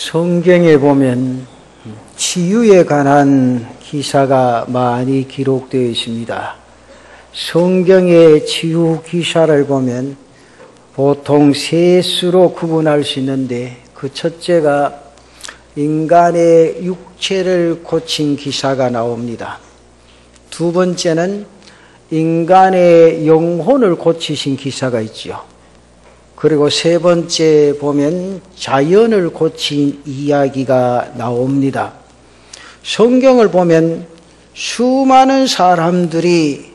성경에 보면 치유에 관한 기사가 많이 기록되어 있습니다. 성경의 치유 기사를 보면 보통 세 수로 구분할 수 있는데, 그 첫째가 인간의 육체를 고친 기사가 나옵니다. 두 번째는 인간의 영혼을 고치신 기사가 있죠. 그리고 세 번째 보면 자연을 고친 이야기가 나옵니다. 성경을 보면 수많은 사람들이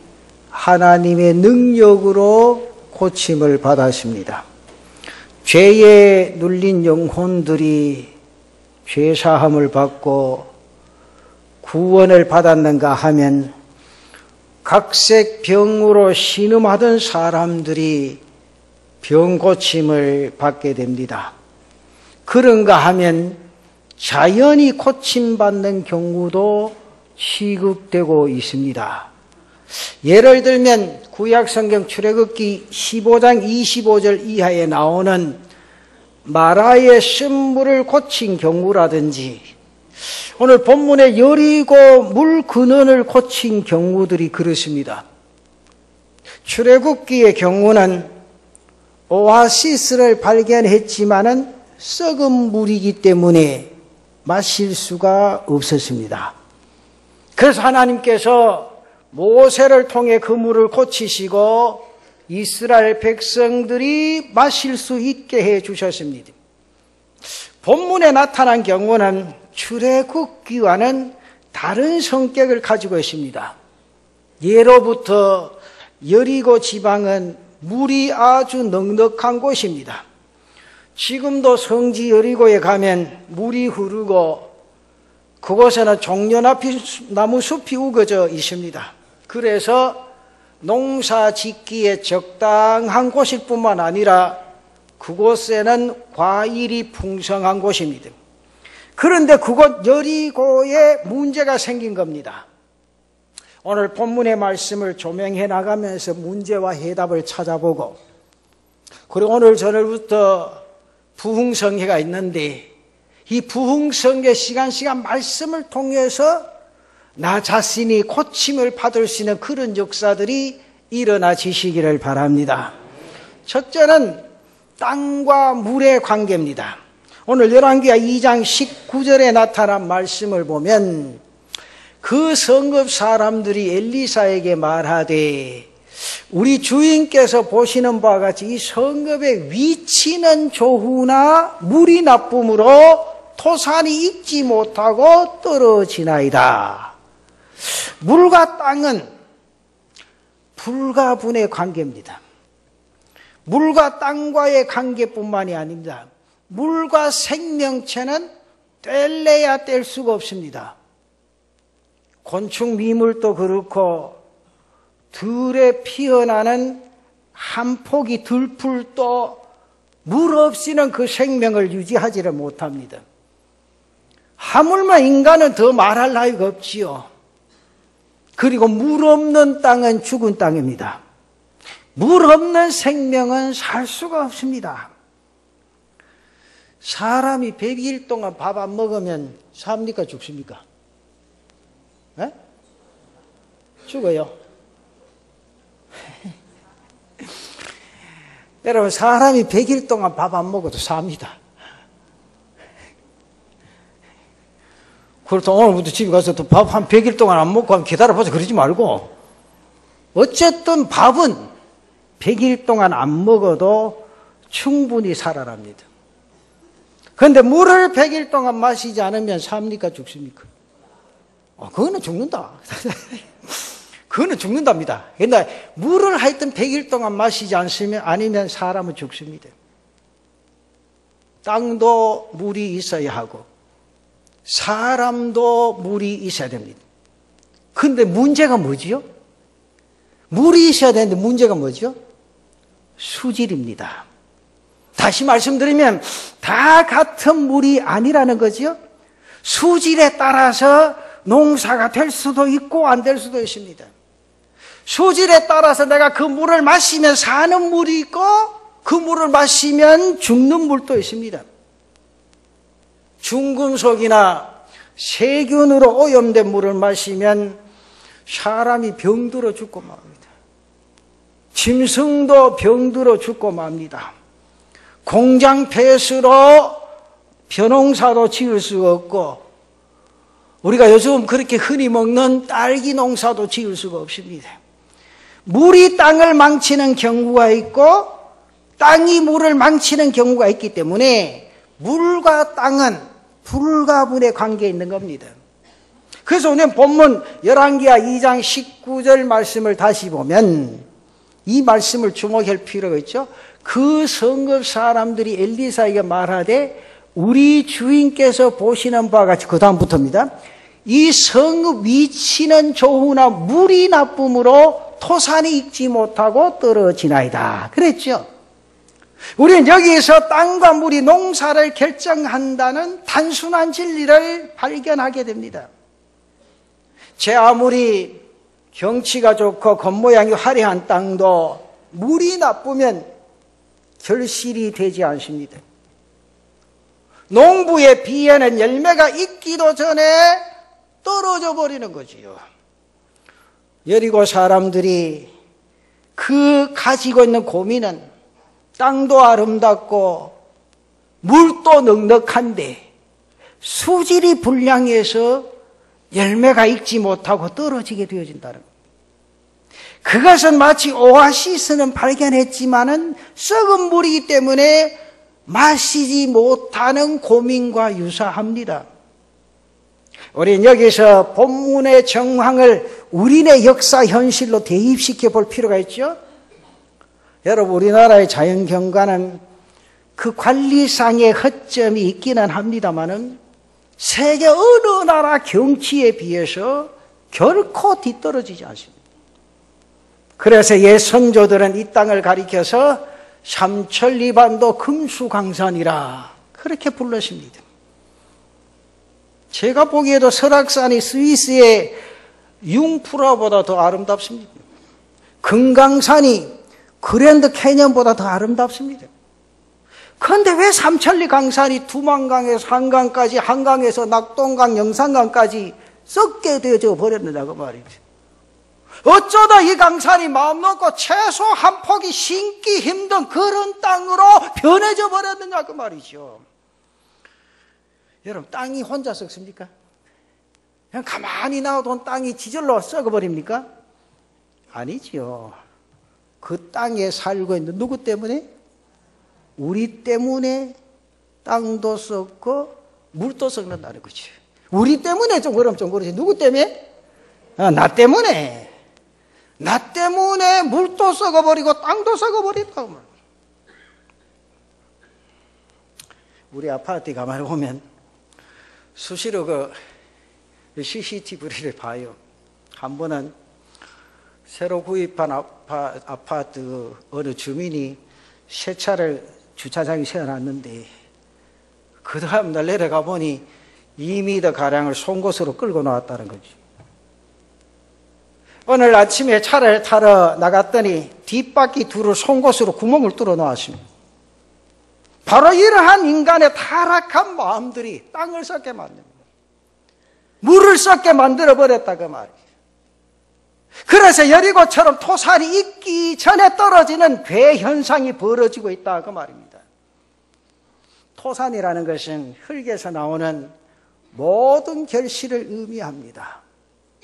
하나님의 능력으로 고침을 받았습니다. 죄에 눌린 영혼들이 죄사함을 받고 구원을 받았는가 하면, 각색 병으로 신음하던 사람들이 병 고침을 받게 됩니다. 그런가 하면 자연이 고침받는 경우도 취급되고 있습니다. 예를 들면 구약성경 출애굽기 15장 25절 이하에 나오는 마라의 쓴물을 고친 경우라든지, 오늘 본문의 여리고 물 근원을 고친 경우들이 그렇습니다. 출애굽기의 경우는 오아시스를 발견했지만은 썩은 물이기 때문에 마실 수가 없었습니다. 그래서 하나님께서 모세를 통해 그 물을 고치시고 이스라엘 백성들이 마실 수 있게 해 주셨습니다. 본문에 나타난 경우는 출애굽기와는 다른 성격을 가지고 있습니다. 예로부터 여리고 지방은 물이 아주 넉넉한 곳입니다. 지금도 성지 여리고에 가면 물이 흐르고 그곳에는 종려나무 숲이 우거져 있습니다. 그래서 농사 짓기에 적당한 곳일 뿐만 아니라 그곳에는 과일이 풍성한 곳입니다. 그런데 그곳 여리고에 문제가 생긴 겁니다. 오늘 본문의 말씀을 조명해 나가면서 문제와 해답을 찾아보고, 그리고 오늘 저녁부터 부흥성회가 있는데, 이 부흥성회 시간 말씀을 통해서 나 자신이 고침을 받을 수 있는 그런 역사들이 일어나지시기를 바랍니다. 첫째는 땅과 물의 관계입니다. 오늘 열왕기하 2장 19절에 나타난 말씀을 보면, 그 성읍 사람들이 엘리사에게 말하되, 우리 주인께서 보시는 바와 같이 이 성읍의 위치는 좋으나 물이 나쁨으로 토산이 익지 못하고 떨어지나이다. 물과 땅은 불과 분의 관계입니다. 물과 땅과의 관계뿐만이 아닙니다. 물과 생명체는 뗄래야 뗄 수가 없습니다. 곤충 미물도 그렇고 들에 피어나는 한 포기 들풀도 물 없이는 그 생명을 유지하지를 못합니다. 하물며 인간은 더 말할 나위가 없지요. 그리고 물 없는 땅은 죽은 땅입니다. 물 없는 생명은 살 수가 없습니다. 사람이 100일 동안 밥 안 먹으면 삽니까 죽습니까? 네? 죽어요. 여러분, 사람이 100일 동안 밥 안 먹어도 삽니다. 그렇다고 오늘부터 집에 가서 또 밥 한 100일 동안 안 먹고 기다려보자 그러지 말고, 어쨌든 밥은 100일 동안 안 먹어도 충분히 살아납니다. 그런데 물을 100일 동안 마시지 않으면 삽니까 죽습니까? 그거는 죽는다. 그거는 죽는답니다. 근데 물을 하여튼 100일 동안 마시지 아니면 사람은 죽습니다. 땅도 물이 있어야 하고 사람도 물이 있어야 됩니다. 그런데 문제가 뭐지요? 물이 있어야 되는데 문제가 뭐죠? 수질입니다. 다시 말씀드리면 다 같은 물이 아니라는 거죠. 수질에 따라서 농사가 될 수도 있고 안 될 수도 있습니다. 수질에 따라서 내가 그 물을 마시면 사는 물이 있고 그 물을 마시면 죽는 물도 있습니다. 중금속이나 세균으로 오염된 물을 마시면 사람이 병들어 죽고 맙니다. 짐승도 병들어 죽고 맙니다. 공장 폐수로 벼농사도 지을 수가 없고, 우리가 요즘 그렇게 흔히 먹는 딸기 농사도 지을 수가 없습니다. 물이 땅을 망치는 경우가 있고 땅이 물을 망치는 경우가 있기 때문에 물과 땅은 불가분의 관계에 있는 겁니다. 그래서 오늘 본문 열왕기하 2장 19절 말씀을 다시 보면 이 말씀을 주목할 필요가 있죠. 그 성읍 사람들이 엘리사에게 말하되 우리 주인께서 보시는 바와 같이, 그 다음부터입니다. 이 성읍 위치는 좋으나 물이 나쁨으로 토산이 익지 못하고 떨어지나이다 그랬죠. 우리는 여기에서 땅과 물이 농사를 결정한다는 단순한 진리를 발견하게 됩니다. 제 아무리 경치가 좋고 겉모양이 화려한 땅도 물이 나쁘면 결실이 되지 않습니다. 농부의 비에는 열매가 익기도 전에 떨어져 버리는 거지요. 여리고 사람들이 그 가지고 있는 고민은 땅도 아름답고 물도 넉넉한데 수질이 불량해서 열매가 익지 못하고 떨어지게 되어진다는 겁니다. 그것은 마치 오아시스는 발견했지만은 썩은 물이기 때문에 마시지 못하는 고민과 유사합니다. 우리는 여기서 본문의 정황을 우리네 역사 현실로 대입시켜 볼 필요가 있죠. 여러분, 우리나라의 자연경관은 그 관리상의 허점이 있기는 합니다만은 세계 어느 나라 경치에 비해서 결코 뒤떨어지지 않습니다. 그래서 옛 선조들은 이 땅을 가리켜서 삼천리반도 금수강산이라 그렇게 불렀습니다. 제가 보기에도 설악산이 스위스의 융프라보다 더 아름답습니다. 금강산이 그랜드 캐년보다 더 아름답습니다. 그런데 왜 삼천리 강산이 두만강에서 한강까지, 한강에서 낙동강, 영산강까지 썩게 되어져 버렸느냐고 말이죠. 어쩌다 이 강산이 마음 놓고 채소 한 포기 심기 힘든 그런 땅으로 변해져 버렸느냐고 말이죠. 여러분, 땅이 혼자 썩습니까? 그냥 가만히 놔둔 땅이 지절로 썩어버립니까? 아니지요. 그 땅에 살고 있는 누구 때문에? 우리 때문에 땅도 썩고 물도 썩는다는 거지. 우리 때문에 좀 그렇지. 누구 때문에? 나 때문에. 나 때문에 물도 썩어버리고 땅도 썩어버린다. 우리 아파트에 가만히 보면 수시로 그 CCTV를 봐요. 한 번은 새로 구입한 아파트 어느 주민이 새 차를 주차장에 세워놨는데 그 다음날 내려가 보니 2m 가량을 송곳으로 끌고 나왔다는 거지. 오늘 아침에 차를 타러 나갔더니 뒷바퀴 둘을 송곳으로 구멍을 뚫어 놓았습니다. 바로 이러한 인간의 타락한 마음들이 땅을 썩게 만듭니다. 물을 썩게 만들어버렸다 그 말이에요. 그래서 여리고처럼 토산이 익기 전에 떨어지는 괴현상이 벌어지고 있다 그 말입니다. 토산이라는 것은 흙에서 나오는 모든 결실을 의미합니다.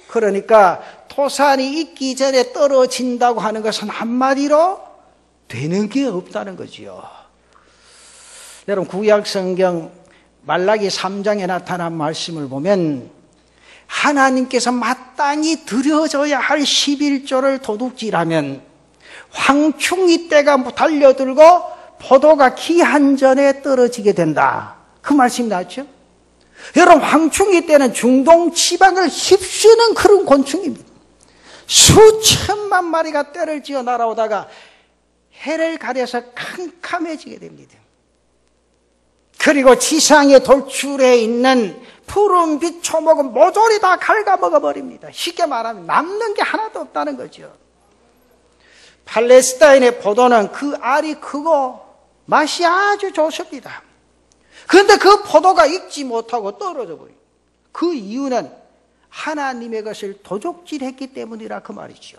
그러니까 토산이 익기 전에 떨어진다고 하는 것은 한마디로 되는 게 없다는 거지요. 여러분, 구약 성경 말라기 3장에 나타난 말씀을 보면 하나님께서 마땅히 드려져야 할 11조를 도둑질하면 황충이 때가 달려들고 포도가 기한 전에 떨어지게 된다. 그 말씀이 나왔죠. 여러분, 황충이 때는 중동 지방을 휩쓰는 그런 곤충입니다. 수천만 마리가 떼를 지어 날아오다가 해를 가려서 캄캄해지게 됩니다. 그리고 지상에 돌출해 있는 푸른빛 초목은 모조리 다 갉아먹어 버립니다. 쉽게 말하면 남는 게 하나도 없다는 거죠. 팔레스타인의 포도는 그 알이 크고 맛이 아주 좋습니다. 그런데 그 포도가 익지 못하고 떨어져 버려요. 그 이유는 하나님의 것을 도적질했기 때문이라 그 말이죠.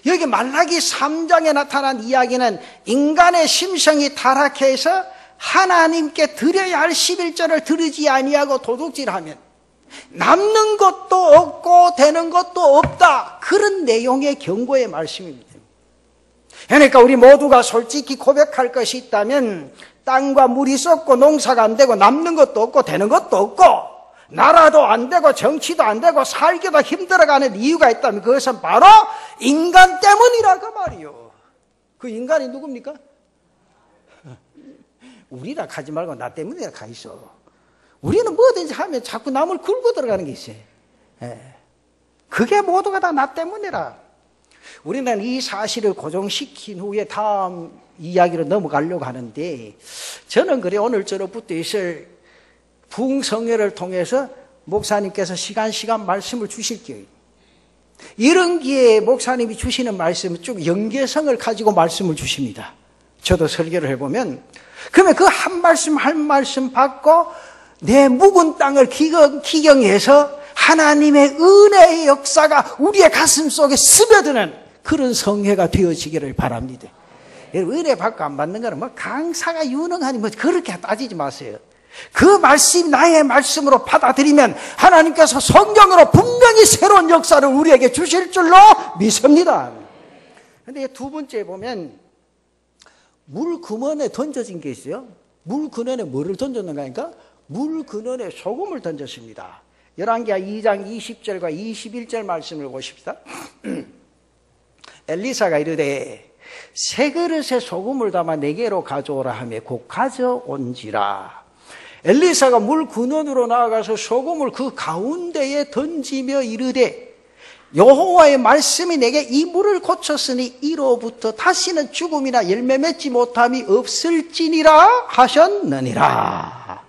여기 말라기 3장에 나타난 이야기는 인간의 심성이 타락해서 하나님께 드려야 할 11절을 드리지 아니하고 도둑질하면 남는 것도 없고 되는 것도 없다. 그런 내용의 경고의 말씀입니다. 그러니까 우리 모두가 솔직히 고백할 것이 있다면 땅과 물이 썩고 농사가 안 되고 남는 것도 없고 되는 것도 없고 나라도 안 되고 정치도 안 되고 살기도 힘들어가는 이유가 있다면 그것은 바로 인간 때문이라고 말이요. 그 인간이 누굽니까? 우리라 하지 말고 나 때문이라 가 있어. 우리는 뭐든지 하면 자꾸 남을 굴고 들어가는 게 있어요. 그게 모두가 다 나 때문이라. 우리는 이 사실을 고정시킨 후에 다음 이야기로 넘어가려고 하는데 저는 그래 오늘 저녁부터 있을 부흥성회를 통해서 목사님께서 시간 말씀을 주실 거예요. 이런 기회에 목사님이 주시는 말씀은 쭉 연계성을 가지고 말씀을 주십니다. 저도 설교를 해보면 그러면 그 한 말씀 받고 내 묵은 땅을 기경해서 하나님의 은혜의 역사가 우리의 가슴 속에 스며드는 그런 성회가 되어지기를 바랍니다. 은혜 받고 안 받는 거는 뭐 강사가 유능하니 뭐 그렇게 따지지 마세요. 그 말씀이 나의 말씀으로 받아들이면 하나님께서 성경으로 분명히 새로운 역사를 우리에게 주실 줄로 믿습니다. 그런데 두 번째 보면 물 근원에 던져진 게 있어요. 물 근원에 뭐를 던졌는가 하니까 물 근원에 소금을 던졌습니다. 열왕기하 2장 20절과 21절 말씀을 보십시다. 엘리사가 이르되 세 그릇에 소금을 담아 내게로 가져오라 하며 곧 가져온지라. 엘리사가 물 근원으로 나아가서 소금을 그 가운데에 던지며 이르되 여호와의 말씀이 내게 이 물을 고쳤으니 이로부터 다시는 죽음이나 열매 맺지 못함이 없을지니라 하셨느니라.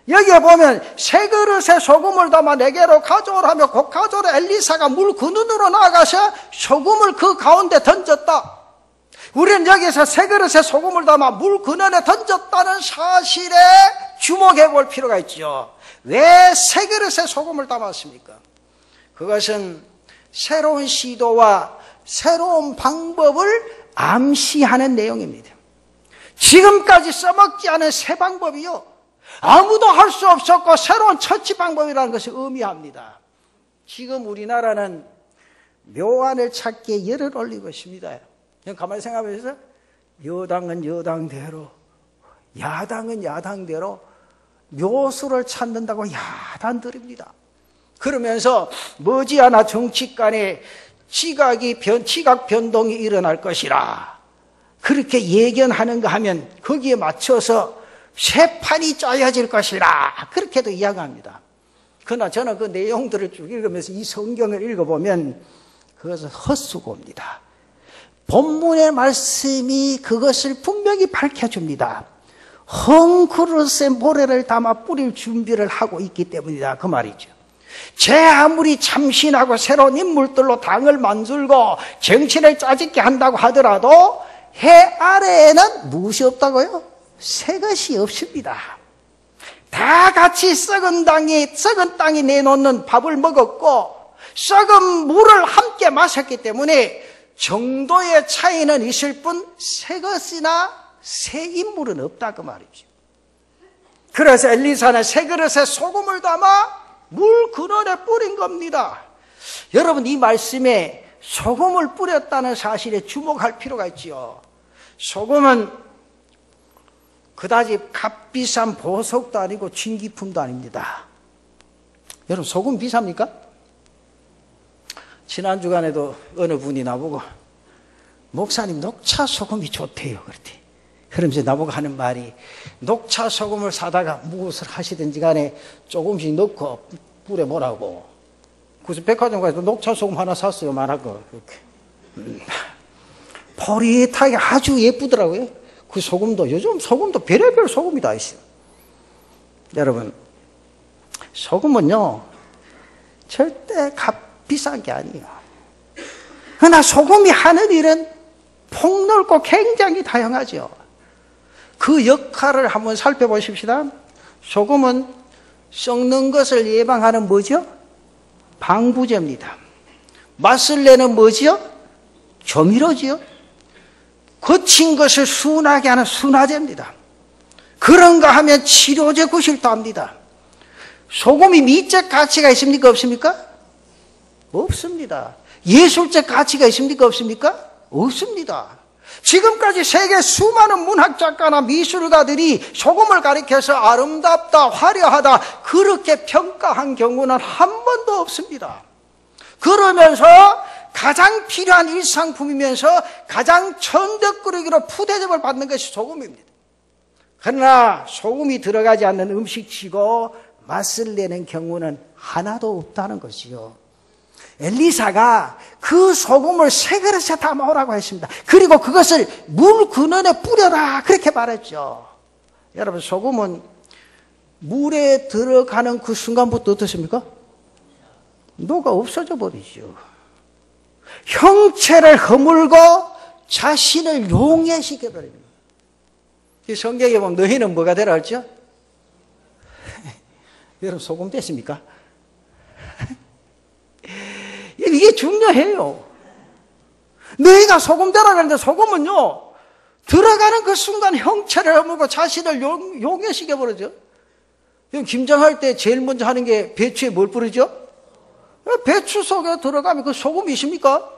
여기에 보면 세 그릇에 소금을 담아 내게로 가져오라며 곧 가져오라. 엘리사가 물 근원으로 나아가서 소금을 그 가운데 던졌다. 우리는 여기서 세 그릇에 소금을 담아 물 근원에 던졌다는 사실에 주목해 볼 필요가 있죠. 왜 세 그릇에 소금을 담았습니까? 그것은 새로운 시도와 새로운 방법을 암시하는 내용입니다. 지금까지 써먹지 않은 새 방법이요, 아무도 할 수 없었고 새로운 처치 방법이라는 것을 의미합니다. 지금 우리나라는 묘안을 찾기에 열을 올리고 있습니다. 그냥 가만히 생각해서 여당은 여당대로, 야당은 야당대로 묘수를 찾는다고 야단들입니다. 그러면서 머지않아 정치간에 지각 변동이 일어날 것이라 그렇게 예견하는가 하면 거기에 맞춰서 새 판이 짜여질 것이라 그렇게도 이야기합니다. 그러나 저는 그 내용들을 쭉 읽으면서 이 성경을 읽어보면 그것은 헛수고입니다. 본문의 말씀이 그것을 분명히 밝혀줍니다. 헝 그릇에 모래를 담아 뿌릴 준비를 하고 있기 때문이다 그 말이죠. 제 아무리 참신하고 새로운 인물들로 당을 만들고 정치를 짜집게 한다고 하더라도 해 아래에는 무엇이 없다고요? 새 것이 없습니다. 다 같이 썩은 땅이 내놓는 밥을 먹었고 썩은 물을 함께 마셨기 때문에 정도의 차이는 있을 뿐 새 것이나 새 인물은 없다 그 말이죠. 그래서 엘리사는 새 그릇에 소금을 담아 물 근원에 뿌린 겁니다. 여러분, 이 말씀에 소금을 뿌렸다는 사실에 주목할 필요가 있지요. 소금은 그다지 값비싼 보석도 아니고 진기품도 아닙니다. 여러분, 소금 비쌉니까? 지난 주간에도 어느 분이 나보고 목사님 녹차 소금이 좋대요 그랬대. 그러면서 나보고 하는 말이 녹차 소금을 사다가 무엇을 하시든지 간에 조금씩 넣고 뿌려보라고. 그래서 백화점 가서 녹차 소금 하나 샀어요. 말하고 이렇게 포릿하게 아주 예쁘더라고요. 그 소금도 요즘 소금도 별의별 소금이 다 있어요. 여러분, 소금은요 절대 비싼 게 아니에요. 그러나 소금이 하는 일은 폭넓고 굉장히 다양하죠. 그 역할을 한번 살펴보십시다. 소금은 썩는 것을 예방하는 뭐죠? 방부제입니다. 맛을 내는 뭐지요? 조미료지요. 거친 것을 순하게 하는 순화제입니다. 그런가 하면 치료제 구실도 합니다. 소금이 미적 가치가 있습니까? 없습니까? 없습니다. 예술적 가치가 있습니까? 없습니까? 없습니다. 지금까지 세계 수많은 문학작가나 미술가들이 소금을 가리켜서 아름답다, 화려하다 그렇게 평가한 경우는 한 번도 없습니다. 그러면서 가장 필요한 일상품이면서 가장 천덕꾸러기로 푸대접을 받는 것이 소금입니다. 그러나 소금이 들어가지 않는 음식치고 맛을 내는 경우는 하나도 없다는 것이요. 엘리사가 그 소금을 3그릇에 담아오라고 했습니다. 그리고 그것을 물 근원에 뿌려라 그렇게 말했죠. 여러분, 소금은 물에 들어가는 그 순간부터 어떻습니까? 녹아 없어져 버리죠. 형체를 허물고 자신을 용해시켜 버립니다. 이 성경에 보면 너희는 뭐가 되라 했죠? 여러분, 소금 됐습니까? 이게 중요해요. 너희가 소금 되라 그랬는데 소금은요, 들어가는 그 순간 형체를 허물고 자신을 용해시켜 버리죠. 김장할 때 제일 먼저 하는 게 배추에 뭘 뿌리죠? 배추 속에 들어가면 그 소금이 있습니까?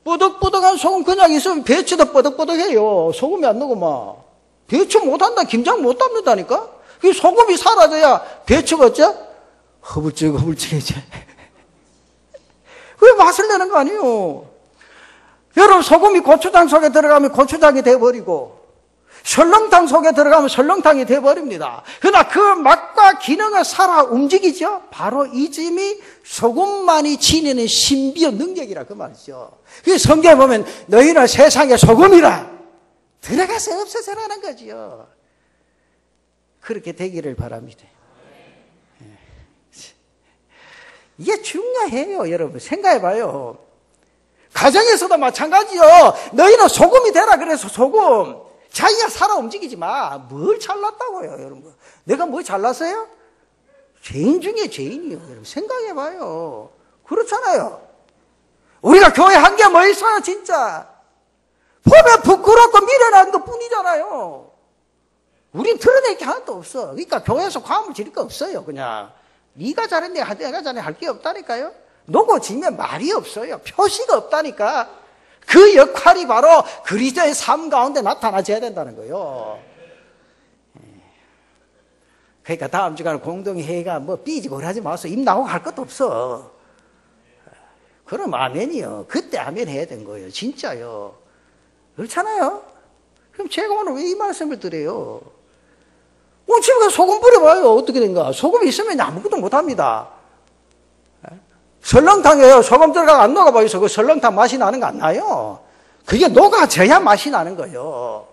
뽀득뽀득한 소금 그냥 있으면 배추도 뽀득뽀득해요. 소금이 안 넣고 막. 배추 못한다, 김장 못합니다니까? 그 소금이 사라져야 배추가 어째? 허물쭉허물쭉해져. 왜 맛을 내는 거 아니에요? 여러분, 소금이 고추장 속에 들어가면 고추장이 돼버리고 설렁탕 속에 들어가면 설렁탕이 돼버립니다. 그러나 그 맛과 기능을 살아 움직이죠. 바로 이 점이 소금만이 지니는 신비의 능력이라 그 말이죠. 그 성경에 보면 너희는 세상의 소금이라 들어가서 없어서라는 거지요. 그렇게 되기를 바랍니다. 이게 중요해요. 여러분, 생각해봐요. 가정에서도 마찬가지요. 너희는 소금이 되라 그래서 소금. 자기가 살아 움직이지 마. 뭘 잘났다고요, 여러분. 내가 뭐 잘났어요? 죄인 중에 죄인이요. 여러분, 생각해봐요. 그렇잖아요. 우리가 교회 한 게 뭐 있어요, 진짜. 보면 부끄럽고 미련한 것 뿐이잖아요. 우린 드러낼 게 하나도 없어. 그러니까 교회에서 과음을 지를 거 없어요, 그냥. 네가 잘했네, 내가 잘했네 할 게 없다니까요. 놓고 지면 말이 없어요. 표시가 없다니까. 그 역할이 바로 그리스도의 삶 가운데 나타나줘야 된다는 거예요. 그러니까 다음 주간 공동회의가 뭐 삐지고 하지 마세요. 입 나오고 할 것도 없어. 그럼 아멘이요. 그때 아멘 해야 된 거예요. 진짜요. 그렇잖아요. 그럼 제가 오늘 왜 이 말씀을 드려요? 집에 가서 소금 뿌려봐요. 어떻게 된가? 소금이 있으면 아무것도 못합니다. 설렁탕이에요. 소금 들어가고 안 녹아봐요. 그 설렁탕 맛이 나는 거 안 나요? 그게 녹아져야 맛이 나는 거예요.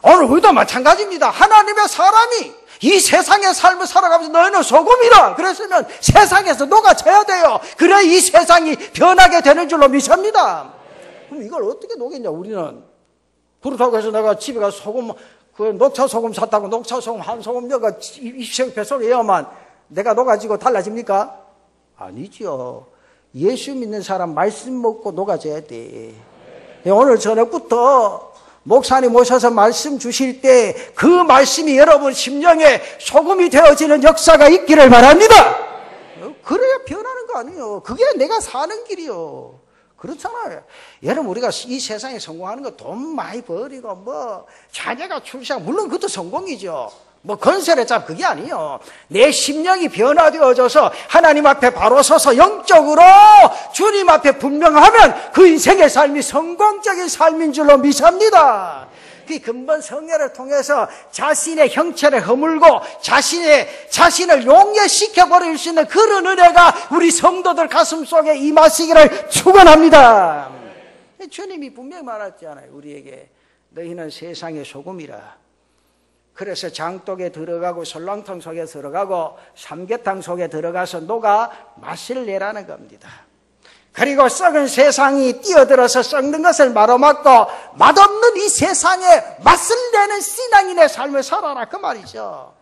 오늘 우리도 마찬가지입니다. 하나님의 사람이 이 세상의 삶을 살아가면서 너희는 소금이라 그랬으면 세상에서 녹아져야 돼요. 그래야 이 세상이 변하게 되는 줄로 믿습니다. 그럼 이걸 어떻게 녹였냐? 우리는 그렇다고 해서 내가 집에 가서 소금, 그 녹차 소금 샀다고 녹차 소금 한 소금 넣어가 입생 뱃속에야만 내가 녹아지고 달라집니까? 아니죠. 예수 믿는 사람 말씀 먹고 녹아져야 돼. 오늘 저녁부터 목사님 오셔서 말씀 주실 때 그 말씀이 여러분 심령에 소금이 되어지는 역사가 있기를 바랍니다. 그래야 변하는 거 아니에요. 그게 내가 사는 길이요. 그렇잖아요. 여러분, 우리가 이 세상에 성공하는 거 돈 많이 벌이고 뭐 자녀가 출세하고 물론 그것도 성공이죠. 뭐 건설의 짭 그게 아니에요. 내 심령이 변화되어져서 하나님 앞에 바로 서서 영적으로 주님 앞에 분명하면 그 인생의 삶이 성공적인 삶인 줄로 믿습니다. 그 근본 성례를 통해서 자신의 형체를 허물고 자신을 용해시켜 버릴 수 있는 그런 은혜가 우리 성도들 가슴 속에 임하시기를 축원합니다. 주님이 분명히 말했잖아요. 우리에게 너희는 세상의 소금이라. 그래서 장독에 들어가고 설렁탕 속에 들어가고 삼계탕 속에 들어가서 녹아 맛을 내라는 겁니다. 그리고 썩은 세상이 뛰어들어서 썩는 것을 마로막고 맛없는 이 세상에 맛을 내는 신앙인의 삶을 살아라 그 말이죠.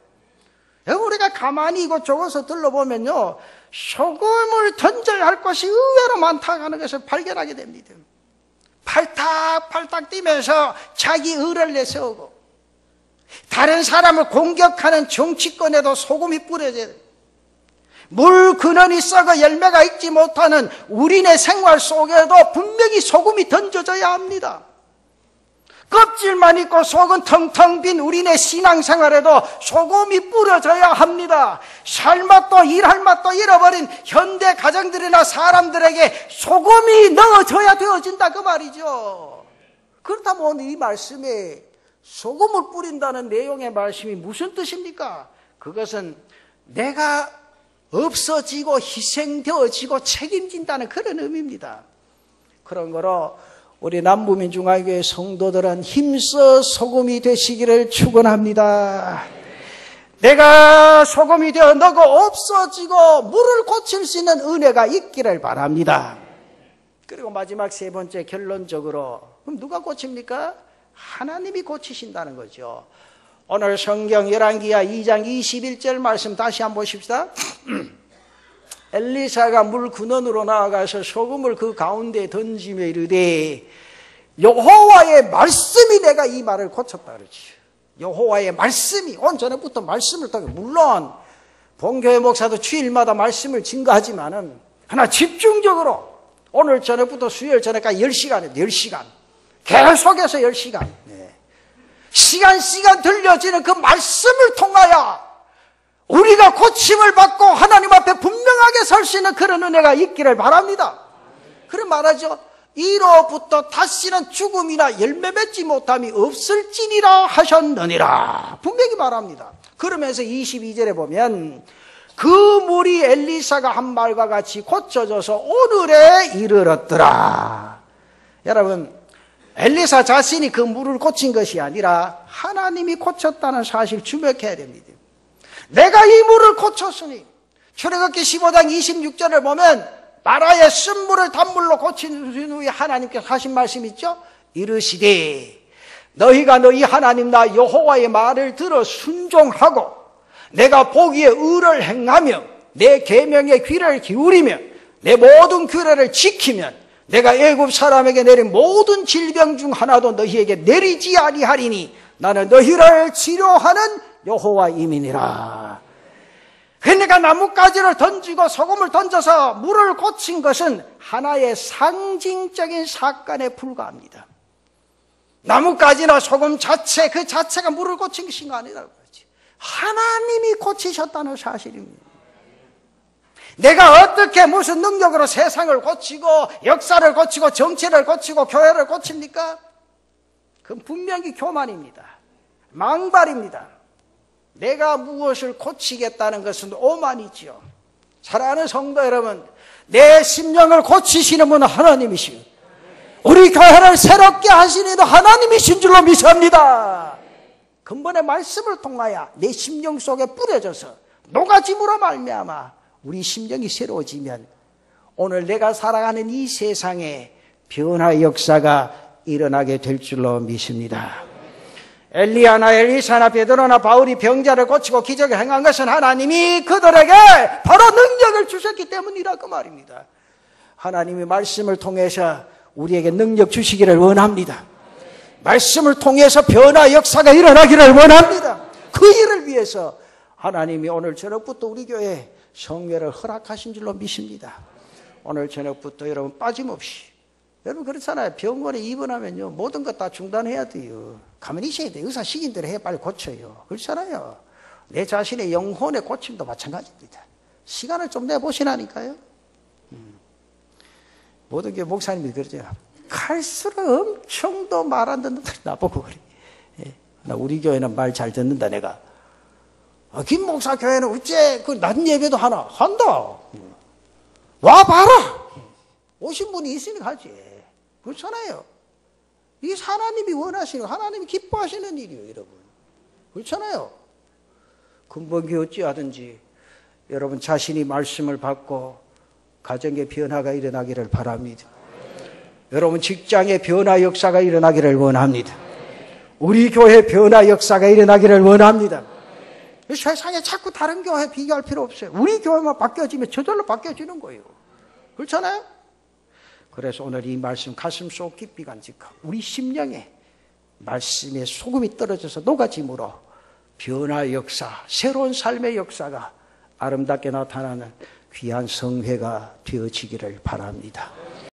우리가 가만히 이곳저곳을 둘러보면요, 소금을 던져야 할 것이 의외로 많다고 하는 것을 발견하게 됩니다. 팔딱팔딱 뛰면서 자기 의를 내세우고 다른 사람을 공격하는 정치권에도 소금이 뿌려져야 돼요. 물 근원이 썩어 열매가 있지 못하는 우리네 생활 속에도 분명히 소금이 던져져야 합니다. 껍질만 있고 속은 텅텅 빈 우리네 신앙생활에도 소금이 뿌려져야 합니다. 살 맛도 일할 맛도 잃어버린 현대 가정들이나 사람들에게 소금이 넣어져야 되어진다 그 말이죠. 그렇다면 오늘 이 말씀에 소금을 뿌린다는 내용의 말씀이 무슨 뜻입니까? 그것은 내가 없어지고 희생되어지고 책임진다는 그런 의미입니다. 그런 거로 우리 남부민중학교의 성도들은 힘써 소금이 되시기를 축원합니다. 내가 소금이 되어 너고 없어지고 물을 고칠 수 있는 은혜가 있기를 바랍니다. 그리고 마지막 세 번째 결론적으로 그럼 누가 고칩니까? 하나님이 고치신다는 거죠. 오늘 성경 열왕기하 2장 21절 말씀 다시 한번 보십시다. 엘리사가 물 근원으로 나아가서 소금을 그 가운데 던지며 이르되 여호와의 말씀이 내가 이 말을 고쳤다 그러지. 여호와의 말씀이 오늘 저녁부터 말씀을 통해 물론 본교회 목사도 주일마다 말씀을 증거하지만은 하나 집중적으로 오늘 저녁부터 수요일 저녁까지 10시간이에요. 10시간 계속해서 10시간 시간 들려지는 그 말씀을 통하여 우리가 고침을 받고 하나님 앞에 분명하게 설 수 있는 그런 은혜가 있기를 바랍니다. 그런 말하죠. 이로부터 다시는 죽음이나 열매 맺지 못함이 없을지니라 하셨느니라 분명히 말합니다. 그러면서 22절에 보면 그 물이 엘리사가 한 말과 같이 고쳐져서 오늘에 이르렀더라. 여러분, 엘리사 자신이 그 물을 고친 것이 아니라 하나님이 고쳤다는 사실 주목해야 됩니다. 내가 이 물을 고쳤으니 출애굽기 15장 26절을 보면 나라의 쓴물을 단물로 고친 후에 하나님께서 하신 말씀 있죠? 이르시되 너희가 너희 하나님 나 여호와의 말을 들어 순종하고 내가 보기에 의를 행하며 내 계명에 귀를 기울이며 내 모든 규례를 지키면 내가 애굽 사람에게 내린 모든 질병 중 하나도 너희에게 내리지 아니하리니 나는 너희를 치료하는 여호와임이니라. 그러니까 나뭇가지를 던지고 소금을 던져서 물을 고친 것은 하나의 상징적인 사건에 불과합니다. 나뭇가지나 소금 자체 그 자체가 물을 고친 것이 아니라고 그러지. 하나님이 고치셨다는 사실입니다. 내가 어떻게 무슨 능력으로 세상을 고치고 역사를 고치고 정치를 고치고 교회를 고칩니까? 그건 분명히 교만입니다. 망발입니다. 내가 무엇을 고치겠다는 것은 오만이지요. 사랑하는 성도 여러분, 내 심령을 고치시는 분은 하나님이시오. 우리 교회를 새롭게 하시는 이도 하나님이신 줄로 믿습니다. 근본의 말씀을 통하여 내 심령 속에 뿌려져서 녹아짐으로 말미암아 우리 심령이 새로워지면 오늘 내가 살아가는 이 세상에 변화의 역사가 일어나게 될 줄로 믿습니다. 엘리야나 엘리사나 베드로나 바울이 병자를 고치고 기적을 행한 것은 하나님이 그들에게 바로 능력을 주셨기 때문이라 그 말입니다. 하나님이 말씀을 통해서 우리에게 능력 주시기를 원합니다. 말씀을 통해서 변화 역사가 일어나기를 원합니다. 그 일을 위해서 하나님이 오늘 저녁부터 우리 교회에 성회를 허락하신 줄로 믿습니다. 오늘 저녁부터 여러분 빠짐없이 여러분 그렇잖아요. 병원에 입원하면요 모든 것 다 중단해야 돼요. 가만히 있어야 돼요. 의사 시킨 대로 해 빨리 고쳐요. 그렇잖아요. 내 자신의 영혼의 고침도 마찬가지입니다. 시간을 좀 내보시라니까요. 모든 게 목사님이 그러죠. 갈수록 엄청 더 말 안 듣는다 나보고 그래. 나 우리 교회는 말 잘 듣는다 내가. 김 목사 교회는 어째 그 낮 예배도 하나 한다. 와봐라. 오신 분이 있으니까 하지. 그렇잖아요. 이게 하나님이 원하시는, 하나님이 기뻐하시는 일이에요, 여러분. 그렇잖아요. 근본기 어찌하든지 여러분 자신이 말씀을 받고 가정의 변화가 일어나기를 바랍니다. 여러분 직장의 변화 역사가 일어나기를 원합니다. 우리 교회 변화 역사가 일어나기를 원합니다. 세상에 자꾸 다른 교회 비교할 필요 없어요. 우리 교회만 바뀌어지면 저절로 바뀌어지는 거예요. 그렇잖아요? 그래서 오늘 이 말씀 가슴 속 깊이 간직하고 우리 심령에 말씀의 소금이 떨어져서 녹아짐으로 변화 역사, 새로운 삶의 역사가 아름답게 나타나는 귀한 성회가 되어지기를 바랍니다.